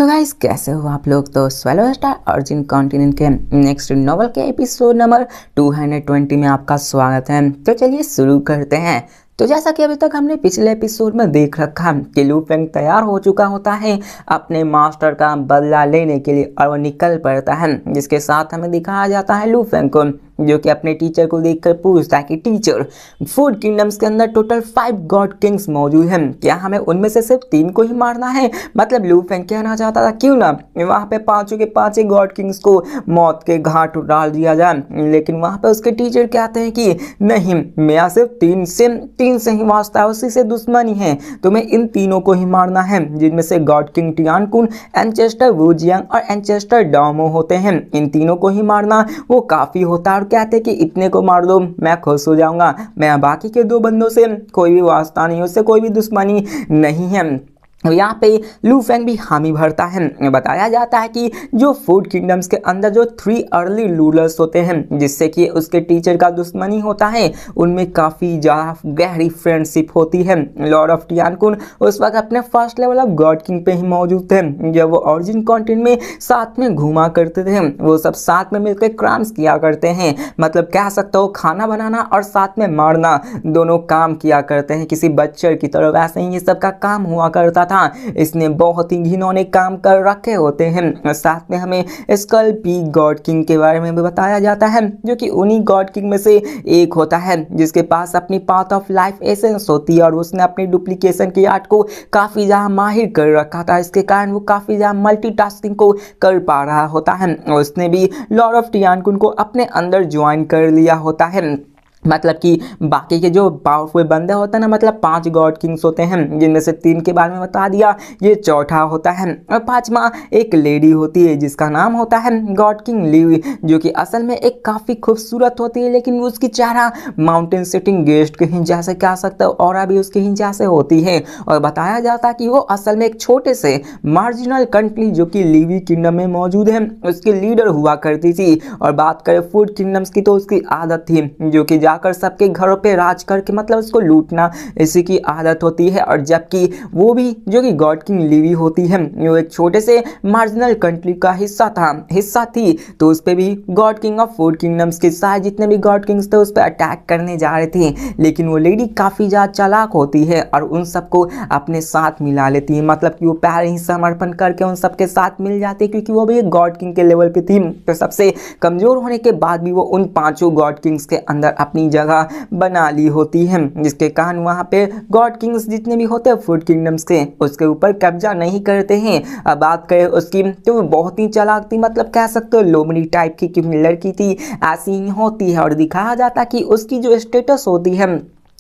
So guys कैसे हो आप लोग। तो स्वेलो स्टार अर्जुन कॉन्टिनेंट के नेक्स्ट नॉवल के एपिसोड नंबर 220 में आपका स्वागत है। तो चलिए शुरू करते हैं। तो जैसा कि अभी तक हमने पिछले एपिसोड में देख रखा कि लू फेंग तैयार हो चुका होता है अपने मास्टर का बदला लेने के लिए और वो निकल पड़ता है, जिसके साथ हमें दिखाया जाता है लू फेंग को जो कि अपने टीचर को देखकर पूछता है कि टीचर, फूड किंगडम्स के अंदर टोटल 5 गॉड किंग्स मौजूद हैं, क्या हमें उनमें से सिर्फ 3 को ही मारना है। मतलब लू फेंग कहना चाहता था क्यों ना वहाँ पे पांचों के पांचों गॉड किंग्स को मौत के घाट डाल दिया जाए, लेकिन वहाँ पे उसके टीचर कहते हैं कि नहीं, मेरा सिर्फ 3 से ही वास्ता है, उसी से दुश्मनी है, तुम्हें इन तीनों को ही मारना है, जिनमें से गॉड किंग टियानकुन, एंचेस्टर वुजियांग और एंचेस्टर डाओमो होते हैं। इन तीनों को ही मारना वो काफ़ी होता है और कहते कि इतने को मार दो मैं खुश हो जाऊंगा, मैं बाकी के 2 बंदों से कोई भी वास्ता नहीं, उससे कोई भी दुश्मनी नहीं है। यहाँ पे लू फेंग भी हामी भरता है। बताया जाता है कि जो फूड किंगडम्स के अंदर जो 3 अर्ली रूलर्स होते हैं जिससे कि उसके टीचर का दुश्मनी होता है, उनमें काफ़ी ज़्यादा गहरी फ्रेंडशिप होती है। लॉर्ड ऑफ टियानकुन उस वक्त अपने first level of God king पे ही मौजूद थे। जब वो ओरिजिन कॉन्टिनेंट में साथ में घूमा करते थे, वो सब साथ में मिलकर क्राइम्स किया करते हैं, मतलब कह सकते हो खाना बनाना और साथ में मारना दोनों काम किया करते हैं किसी बच्चे की तरह। वैसे ही ये सब का काम हुआ करता था। इसने बहुत ही घिनौने काम कर रखे होते हैं। साथ में हमें स्कल पीक गॉड किंग के बारे में भी बताया जाता है, जो कि उन्हीं गॉड किंग में से एक होता है जिसके पास अपनी पाथ ऑफ लाइफ एसेंस होती है और उसने अपनी डुप्लीकेशन की आर्ट को काफ़ी ज़्यादा माहिर कर रखा था। इसके कारण वो काफ़ी ज़्यादा मल्टीटास्किंग को कर पा रहा होता है। उसने भी लॉर्ड ऑफ टियानकुन को अपने अंदर ज्वाइन कर लिया होता है। मतलब कि बाकी के जो पावरफुल बंदे होते हैं ना, मतलब 5 गॉड किंग्स होते हैं, जिनमें से 3 के बारे में बता दिया, ये चौथा होता है। और 5वां एक लेडी होती है जिसका नाम होता है गॉड किंग ली, जो कि असल में एक काफ़ी खूबसूरत होती है, लेकिन उसकी चेहरा माउंटेन सिटिंग गेस्ट के ही जैसे कह सकते हो और भी उसके ही जैसे होती है। और बताया जाता है कि वो असल में एक छोटे से मार्जिनल कंट्री जो कि लीवी किंगडम में मौजूद है उसकी लीडर हुआ करती थी। और बात करें फूड किंगडम्स की तो उसकी आदत थी जो कि जाकर सबके घरों पे राज करके मतलब उसको लूटना इसी की आदत होती है। और जबकि वो भी जो कि गॉड किंग लीवी होती है वो एक छोटे से मार्जिनल कंट्री का हिस्सा थी, तो उस पर भी God king of food kingdoms के सारे जितने भी गॉड किंग्स थे उस पर अटैक करने जा रहे थे। लेकिन वो लेडी काफ़ी ज़्यादा चालाक होती है और उन सबको अपने साथ मिला लेती है, मतलब कि वो पहले ही समर्पण करके उन सबके साथ मिल जाती है, क्योंकि वो भी एक गॉड किंग के लेवल पे थी। तो सबसे कमज़ोर होने के बाद भी वो उन 5 गॉड किंग्स के अंदर अपनी जगह बना ली होती है, जिसके कारण वहां पे गॉड किंग्स जितने भी होते हैं फूड किंगडम्स के उसके ऊपर कब्जा नहीं करते हैं। अब बात करें उसकी तो बहुत ही चालाक थी, मतलब कह सकते हो लोमड़ी टाइप की लड़की थी, ऐसी ही होती है। और दिखाया जाता कि उसकी जो स्टेटस होती है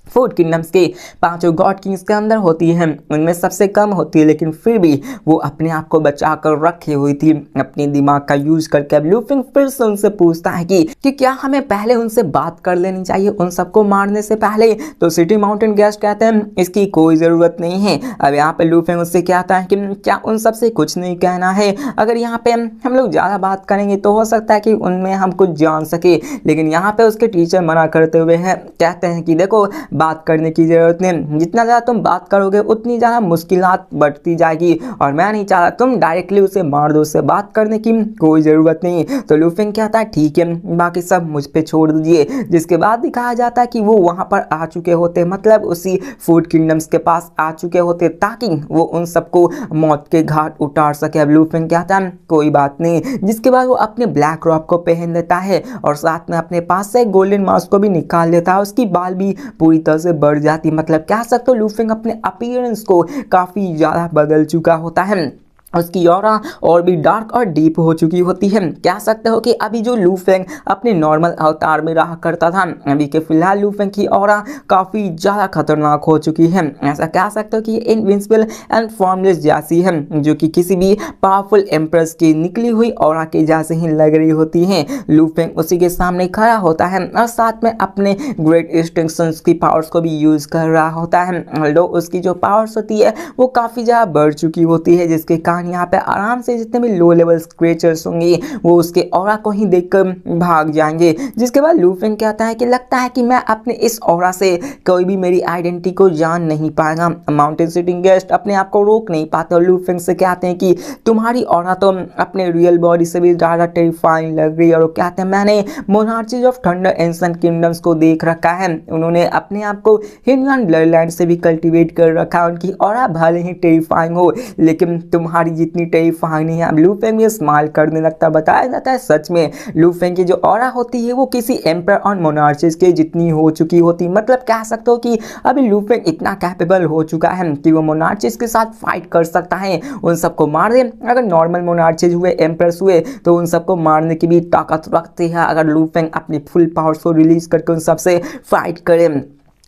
फूड किंगडम्स के 5 गॉड किंग्स के अंदर होती है उनमें सबसे कम होती है, लेकिन फिर भी वो अपने आप को बचा कर रखी हुई थी अपने दिमाग का यूज करके। अब लू फेंग फिर से उनसे पूछता है कि क्या हमें पहले उनसे बात कर लेनी चाहिए उन सबको मारने से पहले। तो सिटी माउंटेन गेस्ट कहते हैं इसकी कोई ज़रूरत नहीं है। अब यहाँ पे लू फेंग उससे कहता है कि क्या उन सबसे कुछ नहीं कहना है, अगर यहाँ पे हम लोग ज़्यादा बात करेंगे तो हो सकता है कि उनमें हम कुछ जान सके। लेकिन यहाँ पे उसके टीचर मना करते हुए हैं, कहते हैं कि देखो बात करने की ज़रूरत नहीं, जितना ज़्यादा तुम बात करोगे उतनी ज़्यादा मुश्किलात बढ़ती जाएगी और मैं नहीं चाहता तुम डायरेक्टली उसे मार दो, उससे बात करने की कोई ज़रूरत नहीं। तो लू फेंग कहता है ठीक है, बाकी सब मुझ पे छोड़ दीजिए। जिसके बाद दिखाया जाता है कि वो वहाँ पर आ चुके होते, मतलब उसी फूड किंगडम्स के पास आ चुके होते ताकि वो उन सबको मौत के घाट उतार सके। अब लू फेंग कहता है कोई बात नहीं। जिसके बाद वो अपने ब्लैक रॉब को पहन लेता है और साथ में अपने पास से गोल्डन मास्क को भी निकाल लेता है, उसकी बाल भी पूरी तरह से बढ़ जाती, मतलब कह सकते हो लू फेंग अपने अपीयरेंस को काफ़ी ज़्यादा बदल चुका होता है। उसकी ऑरा और भी डार्क और डीप हो चुकी होती है। कह सकते हो कि अभी जो लू फेंग अपने नॉर्मल अवतार में रहा करता था, अभी के फिलहाल लू फेंग की ऑरा काफ़ी ज़्यादा खतरनाक हो चुकी है। ऐसा कह सकते हो कि इनविंसिबल एंड फॉर्मलेस जैसी है, जो कि किसी भी पावरफुल एम्प्रेस की निकली हुई ऑरा के जैसे ही लग रही होती है। लू फेंग उसी के सामने खड़ा होता है और साथ में अपने ग्रेट एक्सटेंशंस की पावर्स को भी यूज़ कर रहा होता है। ऑल्दो उसकी जो पावर्स होती है वो काफ़ी ज़्यादा बढ़ चुकी होती है, जिसके कारण कारण यहाँ पे आराम से जितने भी लो लेवल क्रिएचर्स होंगे वो उसके ऑरा को ही देखकर भाग जाएंगे। जिसके बाद लू फेंग कहता है कि लगता है कि मैं अपने इस ऑरा से कोई भी मेरी आइडेंटिटी को जान नहीं पाएगा। माउंटेन सिटिंग गेस्ट अपने आप को रोक नहीं पाते और लू फेंग से कहते हैं कि तुम्हारी ऑरा तो अपने रियल बॉडी से भी ज़्यादा टेरिफाइंग लग रही है। और वो कहते हैं मैंने मोनार्चीज ऑफ थंडर एंशिएंट किंगडम्स को देख रखा है, उन्होंने अपने आप को हिनयान ब्लड लाइन से भी कल्टिवेट कर रखा है, उनकी ऑरा भले ही टेरिफाइंग हो लेकिन तुम्हारी जितनी टेरिफाइंग नहीं है। लू फेंग ये स्माइल करने लगता है। बताया जाता है सच में लू फेंग की जो ऑरा होती है वो किसी एम्पर और मोनार्चीज के जितनी हो चुकी होती, मतलब कह सकते हो कि अभी लू फेंग इतना कैपेबल हो चुका है कि वो मोनार्चीज के साथ फाइट कर सकता है, उन सबको मार दे। अगर नॉर्मल मोनार्चीज हुए, एम्प्रस हुए तो उन सबको मारने की भी ताकत रखती है अगर लू फेंग अपनी फुल पावर्स को रिलीज करके उन सबसे फाइट करे।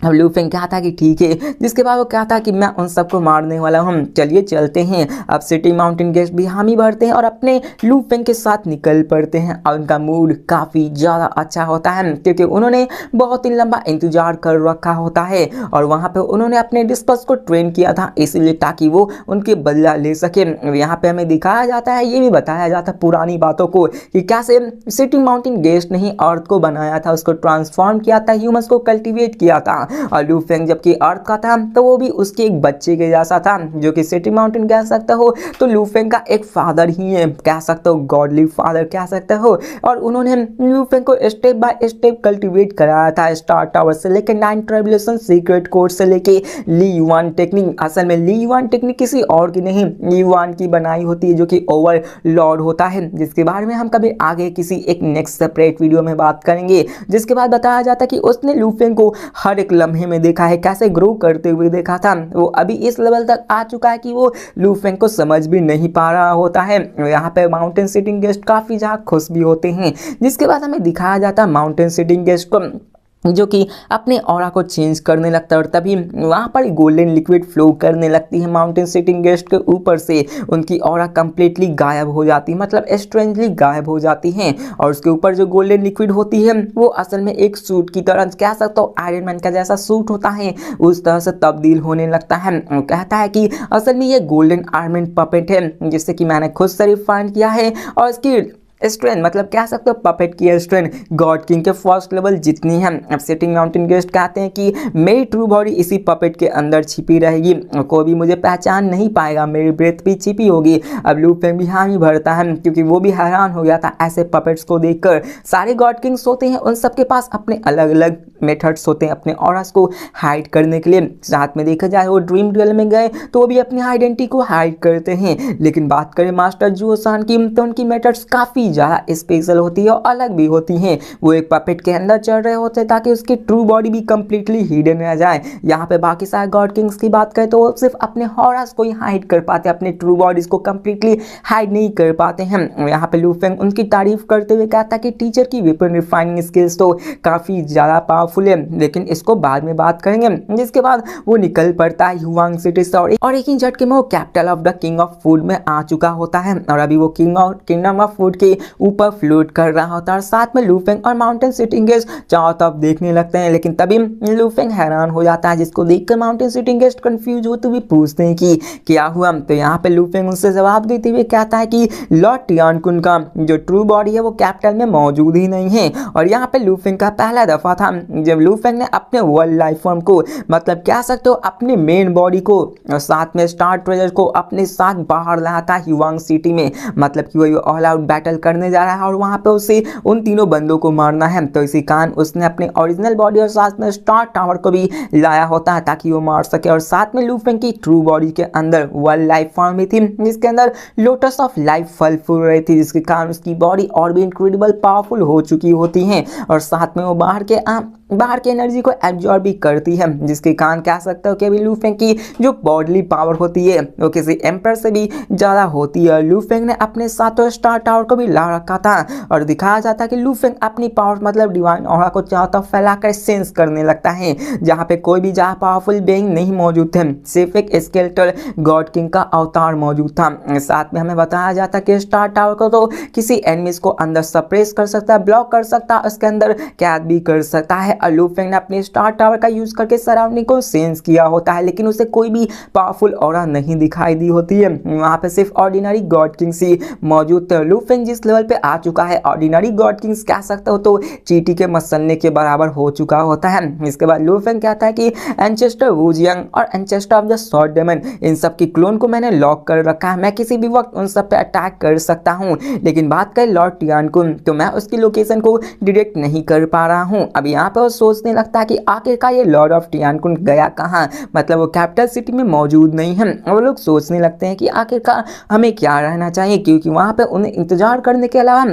अब लू फेंग कहता कि ठीक है, जिसके बाद वो कहता कि मैं उन सबको मारने वाला हूँ, चलिए चलते हैं। अब सिटी माउंटेन गेस्ट भी हामी भरते हैं और अपने लू फेंग के साथ निकल पड़ते हैं और उनका मूड काफ़ी ज़्यादा अच्छा होता है क्योंकि उन्होंने बहुत ही लंबा इंतजार कर रखा होता है और वहाँ पे उन्होंने अपने डिस्पर्स को ट्रेन किया था इसलिए ताकि वो उनके बदला ले सके। यहाँ पे हमें दिखाया जाता है, ये भी बताया जाता है पुरानी बातों को कि कैसे सिटी माउंटेन गेस्ट ने ही अर्थ को बनाया था, उसको ट्रांसफॉर्म किया था, ह्यूमंस को कल्टिवेट किया था। और लू फेंग जबकि अर्थ का था तो वो भी उसके एक बच्चे के जैसा था जो कि सिटी माउंटेन कह सकते हो तो लू फेंग का एक फादर ही है, कह सकते हो गॉडली फादर कह सकते हो। और उन्होंने लू फेंग को स्टेप बाय स्टेप कल्टिवेट कराया था, स्टार टावर से लेकर 9 ट्राइबुलेशन सीक्रेट कोड से लेके ली युआन टेक्निक। असल में ली युआन टेक्निक किसी और की नहीं, ली युआन की बनाई होती है जो कि ओवर लॉर्ड होता है, जिसके बारे में हम कभी आगे किसी एक नेक्स्ट सेपरेट वीडियो में बात करेंगे। जिसके बाद बताया जाता है कि उसने लू फेंग को हर एक लम्हे में देखा है, कैसे ग्रो करते हुए देखा था। वो अभी इस लेवल तक आ चुका है कि वो लू फेंग को समझ भी नहीं पा रहा होता है। यहाँ पे माउंटेन सिटिंग गेस्ट काफी ज्यादा खुश भी होते हैं। जिसके बाद हमें दिखाया जाता है माउंटेन सिटिंग गेस्ट को जो कि अपने ऑरा को चेंज करने लगता है और तभी वहाँ पर गोल्डन लिक्विड फ्लो करने लगती है माउंटेन सिटिंग गेस्ट के ऊपर से। उनकी ऑरा कंप्लीटली गायब हो जाती है, मतलब स्ट्रेंजली गायब हो जाती हैं और उसके ऊपर जो गोल्डन लिक्विड होती है वो असल में एक सूट की तरह, कह सकता हूँ आयरन मैन का जैसा सूट होता है उस तरह से तब्दील होने लगता है। कहता है कि असल में ये गोल्डन आर्मेंट पपेट है जिससे कि मैंने खुद से रिफाइन किया है और इसकी स्ट्रेंथ, मतलब कह सकते हो पपेट की स्ट्रेंथ गॉड किंग के फर्स्ट लेवल जितनी है। अब सिटिंग माउंटेन गेस्ट कहते हैं कि मेरी ट्रू बॉडी इसी पपेट के अंदर छिपी रहेगी, कोई भी मुझे पहचान नहीं पाएगा, मेरी ब्रेथ भी छिपी होगी। अब लू फेंग भी हामी भरता है क्योंकि वो भी हैरान हो गया था ऐसे पपेट्स को देखकर। सारे गॉड किंग्स होते हैं, उन सबके पास अपने अलग अलग मेथड्स होते हैं अपने ऑरास को हाइड करने के लिए। साथ में देखा जाए वो ड्रीम ड्वेल में गए तो वो भी अपनी आइडेंटिटी को हाइड करते हैं, लेकिन बात करें मास्टर जूओ सान की तो उनकी मेथड्स काफ़ी ज़्यादा स्पेशल होती है और अलग भी होती हैं। वो एक पपेट के अंदर चल रहे होते हैं ताकि उसकी ट्रू बॉडी भी कंप्लीटली हिडन रह जाए। यहाँ पे बाकी सारे गॉड किंग्स की बात करें तो वो सिर्फ अपने ऑरास को ही हाइड कर पाते, अपने ट्रू बॉडीज को कंप्लीटली हाइड नहीं कर पाते हैं। यहाँ पे लू फेंग उनकी तारीफ करते हुए कहता है कि टीचर की वेपन रिफाइनिंग स्किल्स तो काफ़ी ज़्यादा पावरफुल है, लेकिन इसको बाद में बात करेंगे। जिसके बाद वो निकल पड़ता है ह्यूआंग सिटी से और एक ही झटके में वो capital of the king of food में आ चुका होता है और अभी वो किंगडम ऑफ फूड के ऊपर फ्लोट कर रहा होता है। और साथ में लू फेंग और माउंटेन सिटिंग गेस्ट चारों तरफ देखने लगते हैं, लेकिन तभी लू फेंग हैरान हो जाता है, जिसको देखकर माउंटेन सिटिंग गेस्ट कंफ्यूज होते हुए पूछते हैं कि क्या हुआ। तो यहाँ पे लू फेंग उनसे जवाब देते हुए कहता है कि लॉर्ड टियानकुन का जो ट्रू बॉडी है वो कैपिटल में मौजूद ही नहीं है। और यहाँ पे लू फेंग का पहला दफा था जब लू फेंग ने अपने वर्ल्ड लाइफ फॉर्म को, मतलब कह सकते हो अपने मेन बॉडी को और साथ में स्टार ट्रेजर को अपने साथ बाहर लाया था ह्यूआंग सिटी में, मतलब कि वो ऑल आउट बैटल करने जा रहा है और वहाँ पे उसे उन तीनों बंदों को मारना है। तो इसी कारण उसने अपने ओरिजिनल बॉडी और साथ में स्टार टावर को भी लाया होता है ताकि वो मार सके। और साथ में लू फेंग की ट्रू बॉडी के अंदर वर्ल्ड लाइफ फॉर्म भी थी जिसके अंदर लोटस ऑफ लाइफ फल फूल रही थी, जिसके कारण उसकी बॉडी और भी इनक्रेडिबल पावरफुल हो चुकी होती है और साथ में वो बाहर की एनर्जी को एब्जॉर्ब भी करती है, जिसके कारण कह सकते हो कि अभी लू फेंग की जो बॉडली पावर होती है वो किसी एम्पर से भी ज़्यादा होती है। लू फेंग ने अपने साथों स्टार टावर को भी ला रखा था और दिखाया जाता है कि लू फेंग अपनी पावर मतलब डिवाइन ऑरा को चारों तरफ फैलाकर सेंस करने लगता है, जहाँ पे कोई भी जहाँ पावरफुल बीइंग नहीं मौजूद थे, सिर्फ एक स्केलेटल गॉड किंग का अवतार मौजूद था। साथ में हमें बताया जाता है कि स्टार टावर को तो किसी एनिमीज को अंदर सप्रेस कर सकता है, ब्लॉक कर सकता है, उसके अंदर कैद भी कर सकता है। और लू फेंग ने अपने स्टार टावर का यूज करके सराउंडिंग को सेंस किया होता है, लेकिन उसे कोई भी पावरफुल ऑरा नहीं दिखाई दी होती है। वहां पे सिर्फ ऑर्डिनरी गॉड किंग्स ही मौजूद थे। लू फेंग जिस लेवल पे आ चुका है, ऑर्डिनरी गॉड किंग्स कह सकते हो तो चींटी के मसलने के बराबर हो चुका होता है। इसके बाद लू फेंग कहता है कि एंचेस्टर वुजियांग और ancestor of the short demon इन सब की क्लोन को मैंने लॉक कर रखा है, मैं किसी भी वक्त उन सब पे अटैक कर सकता हूं। लेकिन बात करें लॉर्ड टियानकुन तो मैं उसकी लोकेशन को डिटेक्ट नहीं कर पा रहा हूं। अब यहाँ पे वो सोचने लगता है कि आखिरकार ये लॉर्ड ऑफ टियानकुन गया कहाँ, मतलब वो कैपिटल सिटी में मौजूद नहीं है। वो लोग सोचने लगते हैं कि आखिरकार हमें क्या रहना चाहिए, क्योंकि वहाँ पे उन्हें इंतजार करने के अलावा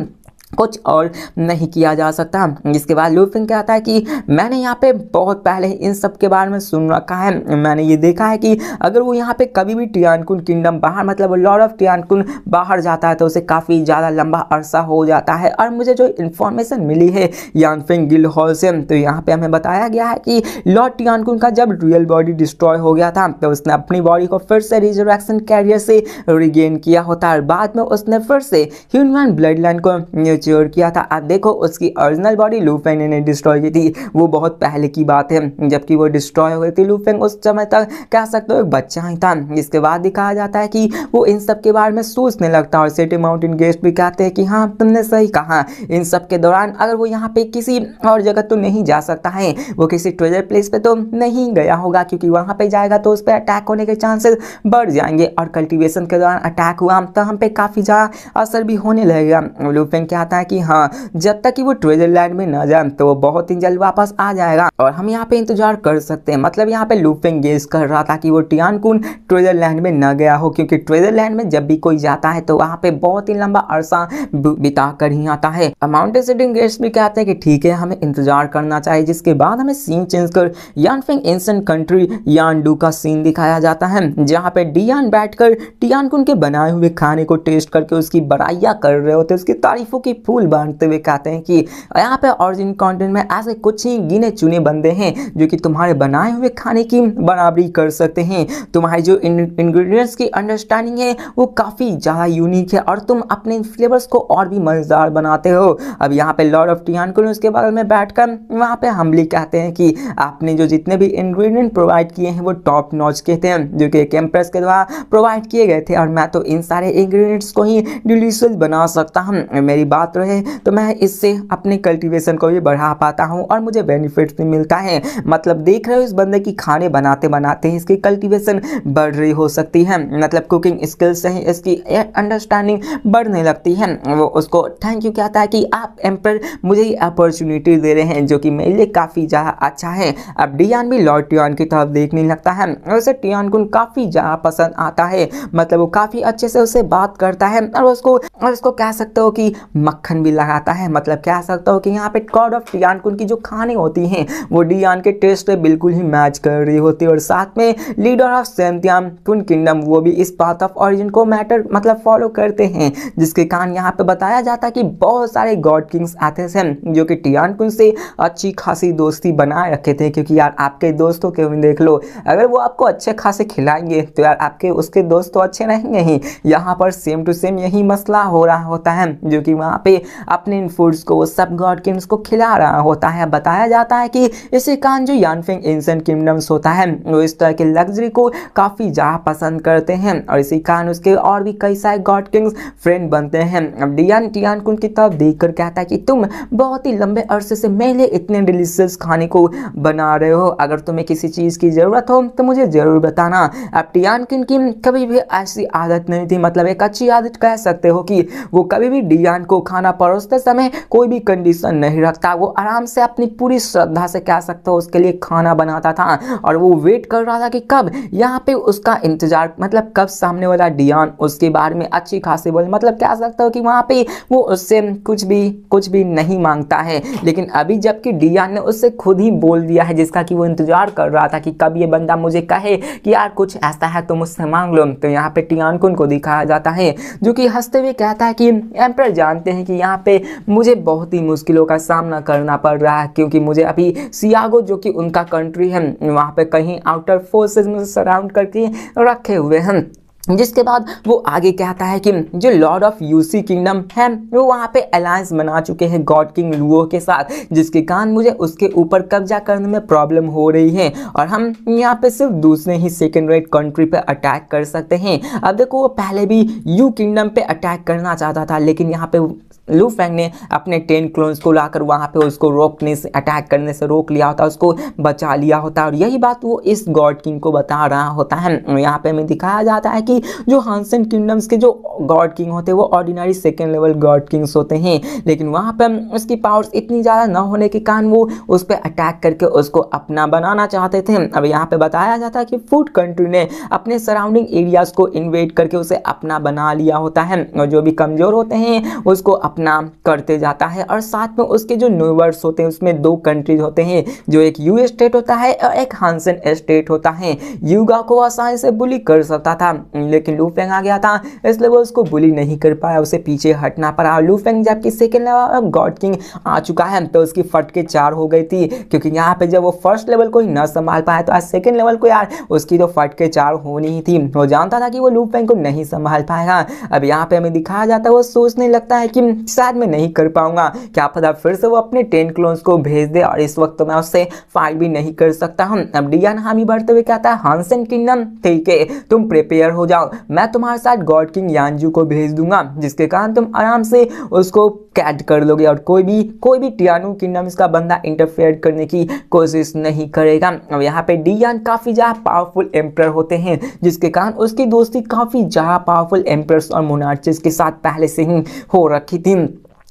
कुछ और नहीं किया जा सकता। जिसके बाद लू फेंग कहता है कि मैंने यहाँ पे बहुत पहले इन सब के बारे में सुन रखा है, मैंने ये देखा है कि अगर वो यहाँ पे कभी भी टियानकुन किंगडम बाहर मतलब लॉर्ड ऑफ टियानकुन बाहर जाता है तो उसे काफ़ी ज़्यादा लंबा अरसा हो जाता है। और मुझे जो इन्फॉर्मेशन मिली है यानफेंग गिल्ड हॉल से, तो यहाँ पे हमें बताया गया है कि लॉर्ड टियानकुन का जब रियल बॉडी डिस्ट्रॉय हो गया था तो उसने अपनी बॉडी को फिर से रिजरेक्शन कैरियर से रिगेन किया होता है। बाद में उसने फिर से ह्यूमन ब्लड लाइन को मैच्योर किया था। अब देखो उसकी ओरिजिनल बॉडी लू फेंग ने डिस्ट्रॉय की थी, वो बहुत पहले की बात है, जबकि वो डिस्ट्रॉय हुई थी। लू फेंग उस समय तक कह सकते हो एक बच्चा ही था। इसके बाद दिखाया जाता है कि वो इन सब के बारे में सोचने लगता है और सिटी माउंटेन गेस्ट भी कहते हैं कि हाँ तुमने सही कहा, इन सब के दौरान अगर वो यहाँ पे किसी और जगह तो नहीं जा सकता है, वो किसी ट्रेजर प्लेस पे तो नहीं गया होगा, क्योंकि वहाँ पे जाएगा तो उस पर अटैक होने के चांसेस बढ़ जाएंगे और कल्टीवेशन के दौरान अटैक हुआ तो हम पे काफ़ी ज़्यादा असर भी होने लगेगा। लू फेंग कहता है कि हाँ जब तक कि वो ट्रेजर लैंड में ना जाए तो वो बहुत ही जल्द वापस आ जाएगा और हम यहाँ पे इंतजार कर सकते हैं। मतलब यहाँ पे लू फेंग गेस कर रहा था कि वो टियानकुन ट्रेजर लैंड में न गया हो, क्योंकि ट्रेजर लैंड में जब भी कोई जाता है तो वहाँ पे बहुत ही लंबा अरसा बिता कर ही आता है। माउंटेन सिटिंग गेस्ट भी कहते हैं कि ठीक है हमें इंतजार करना चाहिए। जिसके बाद हमें सीन चेंज कर यानफेंग एंशिएंट कंट्री यानडू का सीन दिखाया जाता है, जहाँ पे डियान बैठकर टियानकुन के बनाए हुए खाने को टेस्ट करके उसकी बड़ाइयाँ कर रहे होते, उसकी तारीफों की फूल बांटते हुए कहते हैं कि यहाँ पे ओरिजिन कंटेंट में ऐसे कुछ ही गिने चुने बंदे हैं जो कि तुम्हारे बनाए हुए खाने की बराबरी कर सकते हैं। तुम्हारी जो इंग्रेडिएंट्स की अंडरस्टैंडिंग है वो काफ़ी ज़्यादा यूनिक है और तुम अपने फ्लेवर्स को और भी मज़ेदार बनाते हो। अब यहाँ पे लॉर्ड ऑफ टियानकुन उसके बगल में बैठकर वहाँ पे हमली कहते हैं कि आपने जो जितने भी इंग्रेडिएंट प्रोवाइड किए हैं वो टॉप नॉच के थे, जो कि एक एम्प्रेस के द्वारा प्रोवाइड किए गए थे और मैं तो इन सारे इंग्रेडिएंट्स को ही डिलीशियस बना सकता हूँ। मेरी बात रहे तो मैं इससे अपने कल्टीवेशन को भी बढ़ा पाता हूँ और मुझे बेनिफिट्स भी मिलता है। मतलब देख रहे हो इस बंदे की खाने बनाते बनाते ही इसकी कल्टीवेशन बढ़ रही हो सकती है, मतलब कुकिंग स्किल्स से ही इसकी अंडरस्टैंडिंग बढ़ने लगती है। वो उसको थैंक यू कहता है कि आप एम्पर मुझे ये अपॉर्चुनिटी दे रहे हैं जो कि मेरे लिए काफ़ी ज़्यादा अच्छा है। अब डियान भी लॉर्ड टियान की तरफ देखने लगता है और उसे टियानकुन काफ़ी ज़्यादा पसंद आता है, मतलब वो काफ़ी अच्छे से उससे बात करता है और उसको कह सकते हो कि मक्खन भी लगाता है। मतलब कह सकता हो कि यहाँ पे गॉड ऑफ टियानकुन की जो खाने होती हैं वो डियान के टेस्ट से बिल्कुल ही मैच कर रही होती है और साथ में लीडर ऑफ सेंथियम टुन किंगडम वो भी इस पाथ ऑफ ओरिजिन को मैटर मतलब फॉलो करते हैं, जिसके कारण यहाँ पे बताया जाता है कि बहुत सारे गॉड किंग्स आते थे जो कि टियानकुन से अच्छी खासी दोस्ती बनाए रखे थे। क्योंकि यार आपके दोस्तों के भी देख लो, अगर वो आपको अच्छे खासे खिलाएंगे तो यार आपके उसके दोस्त तो अच्छे रहेंगे ही। यहाँ पर सेम टू सेम यही मसला हो रहा होता है, जो कि वहाँ पे अपने इन फूड्स को सब गॉड किंग्स को खिला रहा होता है। बताया जाता है कि इसी कारण जो यानफेंग एंशिएंट किंगडम्स होता है वो इस तरह के लग्जरी को काफ़ी ज़्यादा पसंद करते हैं और इसी कारण उसके और भी कई सारे गॉड किंग्स फ्रेंड बनते हैं। अब डियान टियानकुन की तरफ देखकर कहता है कि तुम बहुत ही लंबे अरसे से मेरे लिए इतने डिलीशियस खाने को बना रहे हो, अगर तुम्हें किसी चीज़ की ज़रूरत हो तो मुझे ज़रूर बताना। अब टियानकुन की कभी भी ऐसी आदत नहीं थी, मतलब एक अच्छी आदत कह सकते हो कि वो कभी भी डियान को खाना खाना परोसते समय कोई भी कंडीशन नहीं रखता, वो आराम से अपनी पूरी श्रद्धा से कह सकते हो उसके लिए खाना बनाता था और वो वेट कर रहा था कि कब यहाँ पे उसका इंतजार, मतलब कब सामने वाला डियान उसके बारे में अच्छी खासी बोले, मतलब कह सकते हो कि वहाँ पे वो उससे कुछ भी नहीं मांगता है। लेकिन अभी जबकि डियान ने उससे खुद ही बोल दिया है जिसका कि वो इंतजार कर रहा था कि कब ये बंदा मुझे कहे कि यार कुछ ऐसा है तो मुझसे मांग लो, तो यहाँ पे टियानकुन को दिखाया जाता है जो कि हंसते हुए कहता है कि एम्परर जानते हैं कि यहाँ पे मुझे बहुत ही मुश्किलों का सामना करना पड़ रहा है, क्योंकि मुझे अभी सियागो जो कि उनका कंट्री है वहाँ पे कहीं आउटर फोर्सेस में सराउंड करके रखे हुए हैं। जिसके बाद वो आगे कहता है कि जो लॉर्ड ऑफ यूसी किंगडम है वो वहाँ पे अलायंस बना चुके हैं गॉड किंग लुओ के साथ, जिसके कारण मुझे उसके ऊपर कब्जा करने में प्रॉब्लम हो रही है और हम यहाँ पे सिर्फ दूसरे ही सेकेंड रेट कंट्री पे अटैक कर सकते हैं। अब देखो वो पहले भी यू किंगडम पे अटैक करना चाहता था, लेकिन यहाँ पे लू फेंग ने अपने 10 क्लोन्स को लाकर वहाँ पे उसको रोकने से, अटैक करने से रोक लिया होता, उसको बचा लिया होता और यही बात वो इस गॉड किंग को बता रहा होता है। यहाँ पे हमें दिखाया जाता है कि जो हांसन किंगडम्स के जो गॉड किंग होते हैं वो ordinary second level God Kings होते हैं, लेकिन वहाँ पर उसकी पावर्स इतनी ज़्यादा न होने के कारण वो उस पर अटैक करके उसको अपना बनाना चाहते थे। अब यहाँ पे बताया जाता है कि फूड कंट्री ने अपने सराउंडिंग एरियाज को इन्वेड करके उसे अपना बना लिया होता है और जो भी कमज़ोर होते हैं उसको अपना करते जाता है और साथ में उसके जो न्यूवर्स होते हैं उसमें 2 कंट्रीज होते हैं, जो एक यू स्टेट होता है और एक हांसन स्टेट होता है। यूगा को आसानी से बुली कर सकता था, लेकिन लू फेंग आ गया था इसलिए वो उसको बुली नहीं कर पाया, उसे पीछे हटना पड़ा। लू फेंग जबकि सेकेंड लेवल गॉड किंग आ चुका है तो उसकी फटके 4 हो गई थी, क्योंकि यहाँ पे जब वो फर्स्ट लेवल को ही न संभाल पाया तो आज सेकेंड लेवल को यार उसकी तो फटके 4 होनी ही थी। वो जानता था कि वो लू फेंग को नहीं संभाल पाएगा। अब यहाँ पे हमें दिखाया जाता है वो सोचने लगता है कि शायद मैं नहीं कर पाऊंगा, क्या पता फिर से वो अपने 10 क्लोन्स को भेज दे और इस वक्त तो मैं उससे फाइट भी नहीं कर सकता हूँ। अब डियान हामी बढ़ते हुए कहता है हांसन किंगडम ठीक है तुम प्रिपेयर हो जाओ, मैं तुम्हारे साथ गॉड किंग यानजू को भेज दूंगा जिसके कारण तुम आराम से उसको कैद कर लोगे और कोई भी टियानु किंगडम्स का बंदा इंटरफेयर करने की कोशिश नहीं करेगा। अब यहाँ पे डियान काफी ज्यादा पावरफुल एम्परर होते हैं जिसके कारण उसकी दोस्ती काफी ज्यादा पावरफुल एम्परर्स और मोनार्चिस के साथ पहले से ही हो रखी थी।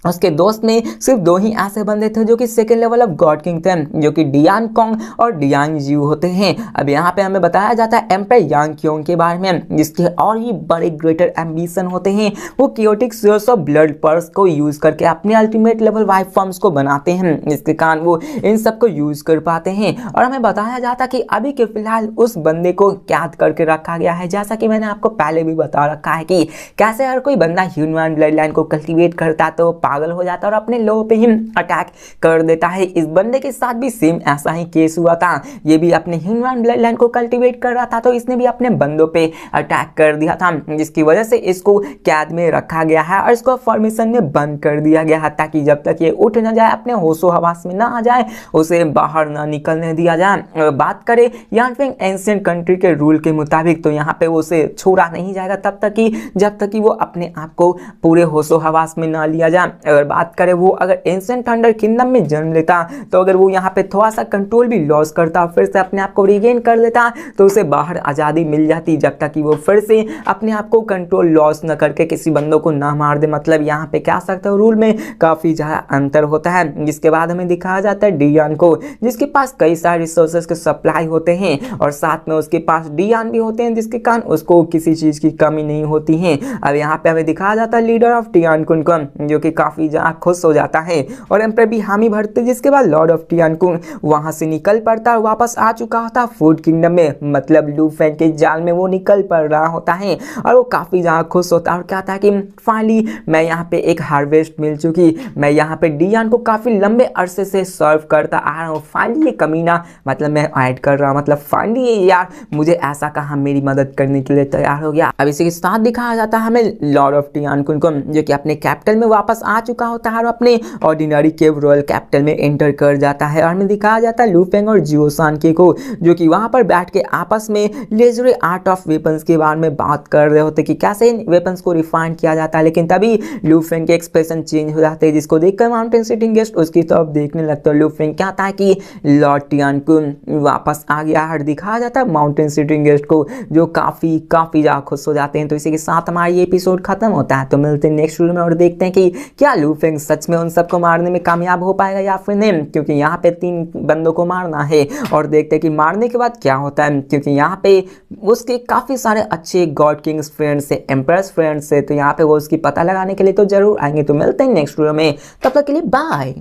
उसके दोस्त में सिर्फ 2 ही ऐसे बंदे थे जो कि second level of God king थे, जो कि डियान कोंग और डियान जियो होते हैं। अब यहाँ पे हमें बताया जाता है एम्पर यांग क्योंग के बारे में, जिसके और ही बड़े ग्रेटर एम्बिशन होते हैं। वो chaotic source of blood purse को यूज करके अपने अल्टीमेट लेवल वाइफ फॉर्म्स को बनाते हैं, जिसके कारण वो इन सबको यूज कर पाते हैं। और हमें बताया जाता कि अभी के फिलहाल उस बंदे को कैद करके रखा गया है, जैसा कि मैंने आपको पहले भी बता रखा है कि कैसे हर कोई बंदा ह्यूमन ब्लड लाइन को कल्टिवेट करता तो पागल हो जाता और अपने लोगों पे ही अटैक कर देता है। इस बंदे के साथ भी सेम ऐसा ही केस हुआ था, ये भी अपने ह्यूमन ब्लड लाइन को कल्टीवेट कर रहा था तो इसने भी अपने बंदों पे अटैक कर दिया था, जिसकी वजह से इसको कैद में रखा गया है और इसको फॉर्मेशन में बंद कर दिया गया है ताकि जब तक ये उठ न जाए, अपने होशो हवास में ना आ जाए, उसे बाहर ना निकलने दिया जाए। बात करें यानफेंग एंशिएंट कंट्री के रूल के मुताबिक तो यहाँ पे उसे छोड़ा नहीं जाएगा तब तक कि जब तक कि वो अपने आप को पूरे होशो हवास में ना लिया जाए। अगर बात करें वो अगर एंशिएंट थंडर किंगडम में जन्म लेता तो अगर वो यहाँ पे थोड़ा सा कंट्रोल भी लॉस करता फिर से अपने आप को रिगेन कर लेता तो उसे बाहर आज़ादी मिल जाती, जब तक कि वो फिर से अपने आप को कंट्रोल लॉस न करके किसी बंदों को ना मार दे। मतलब यहाँ पे क्या सकते हो रूल में काफ़ी ज़्यादा अंतर होता है। जिसके बाद हमें दिखाया जाता है डियान को, जिसके पास कई सारे रिसोर्सेज के सप्लाई होते हैं और साथ में उसके पास डियान भी होते हैं जिसके कारण उसको किसी चीज़ की कमी नहीं होती है। अब यहाँ पे हमें दिखाया जाता है लीडर ऑफ टियानकुन को, जो कि काफ़ी ज़्यादा खुश हो जाता है और एम्पर भी हामी भरते, जिसके बाद लॉर्ड ऑफ टियानकुन वहां से निकल पड़ता और वापस आ चुका होता फूड किंगडम में, मतलब लू फेंग के जाल में वो निकल पड़ रहा होता है और वो काफी ज्यादा खुश होता है और कहता है कि फाइनली मैं यहाँ पे एक हार्वेस्ट मिल चुकी, मैं यहाँ पे डियान को काफी लंबे अरसे से सर्व करता आ रहा हूँ, फाइनली ये कमीना मतलब मैं ऐड कर रहा हूँ, मतलब फाइनली यार मुझे ऐसा कहा मेरी मदद करने के लिए तैयार हो गया। अब इसी के साथ दिखाया जाता है हमें लॉर्ड ऑफ टियानकुन को, जो कि अपने कैपिटल में वापस आ चुका होता है और अपने ऑर्डिनरी केव रॉयल कैपिटल में एंटर कर जाता है। और हमें दिखाया जाता है लू फेंग और जियो सांके को, जो कि वहां पर बैठ के आपस में लेजेंडरी आर्ट ऑफ वेपन्स के बारे में बात कर रहे होते कि कैसे इन वेपन्स को रिफाइन किया जाता है। लेकिन तभी लू फेंग के एक्सप्रेशन चेंज हो जाते हैं, जिसको देखकर माउंटेन सिटिंग गेस्ट उसकी तरफ देखने लगता है। लू फेंग कहता है कि लॉर्ड टियानकुन वापस आ गया है। दिखाया जाता है माउंटेन सिटिंग गेस्ट को, जो काफी ज्यादा खुश हो जाते हैं। तो इसी के साथ हमारा ये एपिसोड खत्म होता है। तो मिलते हैं नेक्स्ट वीडियो में और देखते हैं कि क्या क्या लूफेंग सच में उन सबको मारने में कामयाब हो पाएगा या फिर नहीं, क्योंकि यहाँ पे 3 बंदों को मारना है और देखते हैं कि मारने के बाद क्या होता है, क्योंकि यहाँ पे उसके काफ़ी सारे अच्छे गॉड किंग्स फ्रेंड्स है, एम्प्रेस फ्रेंड्स है, तो यहाँ पे वो उसकी पता लगाने के लिए तो जरूर आएंगे। तो मिलते हैं नेक्स्ट वीडियो में, तब तक के लिए बाय।